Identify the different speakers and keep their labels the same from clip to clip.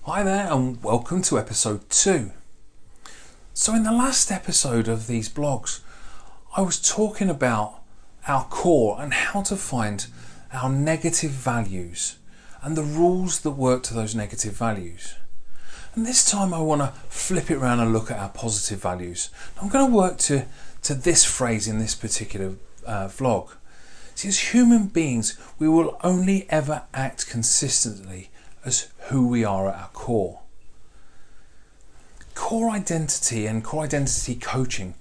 Speaker 1: Hi there and welcome to episode 2. So in the last episode of these blogs, I was talking about our core and how to find our negative values and the rules that work to those negative values. And this time I want to flip it around and look at our positive values. I'm going to work to this phrase in this particular vlog. See, as human beings, we will only ever act consistently as who we are at our core. Core identity and core identity coaching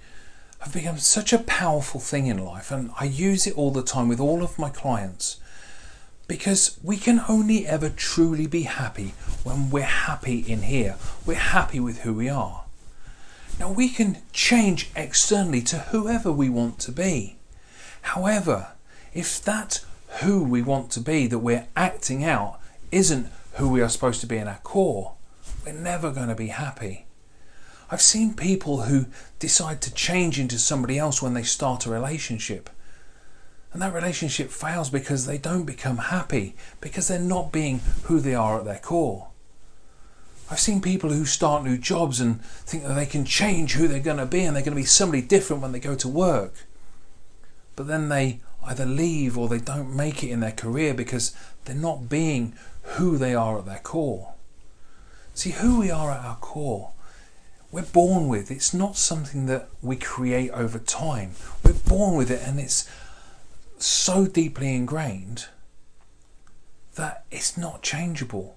Speaker 1: have become such a powerful thing in life, and I use it all the time with all of my clients because we can only ever truly be happy when we're happy in here. We're happy with who we are. Now we can change externally to whoever we want to be. However, if that who we want to be that we're acting out isn't who we are supposed to be in our core, we're never going to be happy. I've seen people who decide to change into somebody else when they start a relationship, and that relationship fails because they don't become happy, because they're not being who they are at their core. I've seen people who start new jobs and think that they can change who they're going to be and they're going to be somebody different when they go to work, but then they either leave or they don't make it in their career because they're not being who they are at their core. See, who we are at our core, we're born with. It's not something that we create over time. We're born with it, and it's so deeply ingrained that it's not changeable.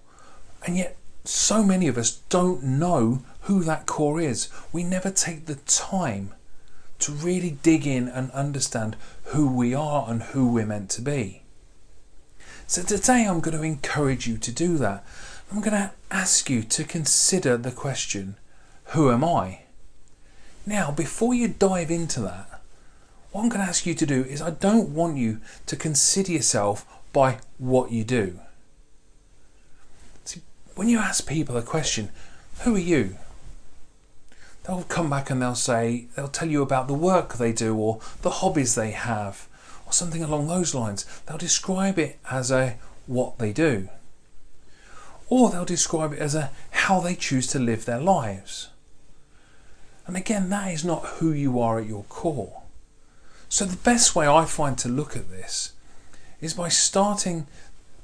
Speaker 1: And yet so many of us don't know who that core is. We never take the time to really dig in and understand who we are and who we're meant to be. So today I'm going to encourage you to do that. I'm going to ask you to consider the question, who am I? Now, before you dive into that, what I'm going to ask you to do is I don't want you to consider yourself by what you do. See, when you ask people a question, who are you? They'll come back and they'll tell you about the work they do or the hobbies they have or something along those lines. They'll describe it as a what they do. Or they'll describe it as a how they choose to live their lives. And again, that is not who you are at your core. So the best way I find to look at this is by starting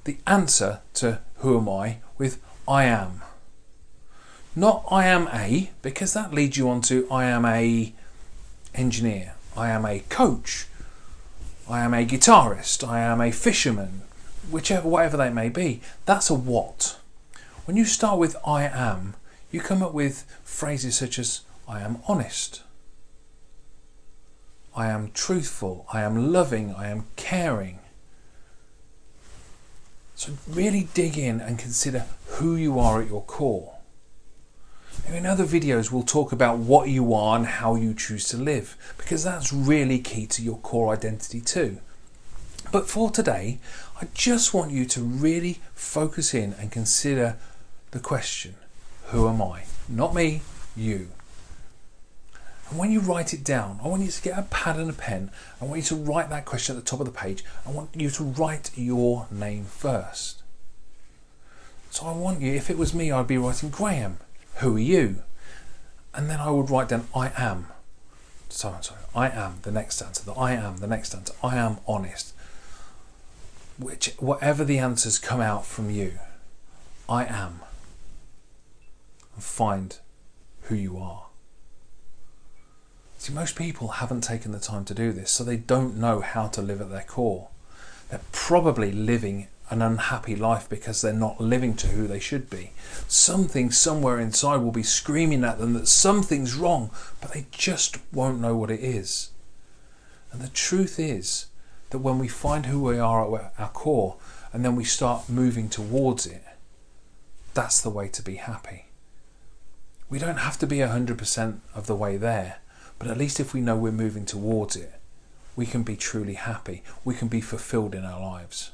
Speaker 1: the answer to who am I with I am. Not I am a, because that leads you on to I am a engineer, I am a coach, I am a guitarist, I am a fisherman, whatever they may be. That's a what. When you start with I am, you come up with phrases such as I am honest, I am truthful, I am loving, I am caring. So really dig in and consider who you are at your core. In other videos we'll talk about what you are and how you choose to live, because that's really key to your core identity too. But for today, I just want you to really focus in and consider the question, who am I? Not me, you. And when you write it down, I want you to get a pad and a pen. I want you to write that question at the top of the page. I want you to write your name first. So I want you, if it was me, I'd be writing Graham. Who are you? And then I would write down I am. I am the next answer. I am the next answer. I am honest. Whatever the answers come out from you, I am. And find who you are. See, most people haven't taken the time to do this, so they don't know how to live at their core. They're probably living an unhappy life because they're not living to who they should be. Something somewhere inside will be screaming at them that something's wrong, but they just won't know what it is. And the truth is that when we find who we are at our core and then we start moving towards it, that's the way to be happy. We don't have to be 100% of the way there, but at least if we know we're moving towards it, we can be truly happy. We can be fulfilled in our lives.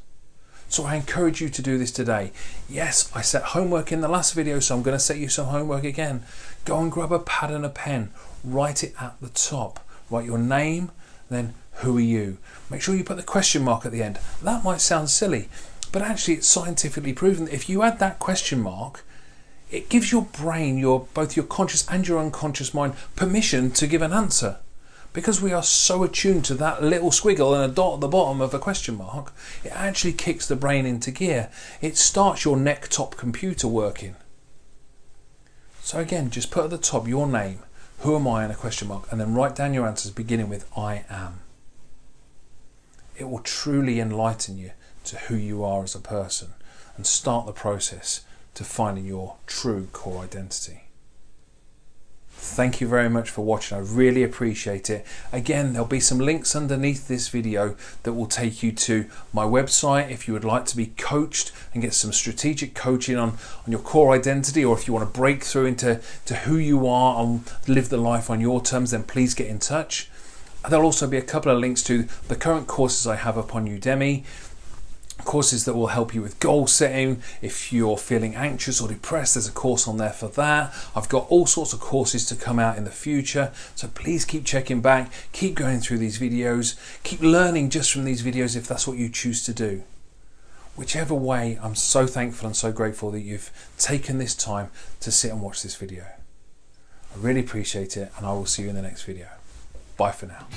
Speaker 1: So I encourage you to do this today. Yes, I set homework in the last video, so I'm going to set you some homework again. Go and grab a pad and a pen. Write it at the top. Write your name, then who are you? Make sure you put the question mark at the end. That might sound silly, but actually it's scientifically proven that if you add that question mark, it gives your brain, both your conscious and your unconscious mind, permission to give an answer. Because we are so attuned to that little squiggle and a dot at the bottom of a question mark, it actually kicks the brain into gear. It starts your neck-top computer working. So again, just put at the top your name, who am I, and a question mark, and then write down your answers beginning with I am. It will truly enlighten you to who you are as a person and start the process to finding your true core identity. Thank you very much for watching. I really appreciate it. Again, there'll be some links underneath this video that will take you to my website if you would like to be coached and get some strategic coaching on your core identity, or if you want to break through into who you are and live the life on your terms, then please get in touch. There'll also be a couple of links to the current courses I have up on Udemy, courses that will help you with goal setting. If you're feeling anxious or depressed, there's a course on there for that. I've got all sorts of courses to come out in the future, so please keep checking back, keep going through these videos, keep learning just from these videos if that's what you choose to do. Whichever way, I'm so thankful and so grateful that you've taken this time to sit and watch this video. I really appreciate it, and I will see you in the next video. Bye for now.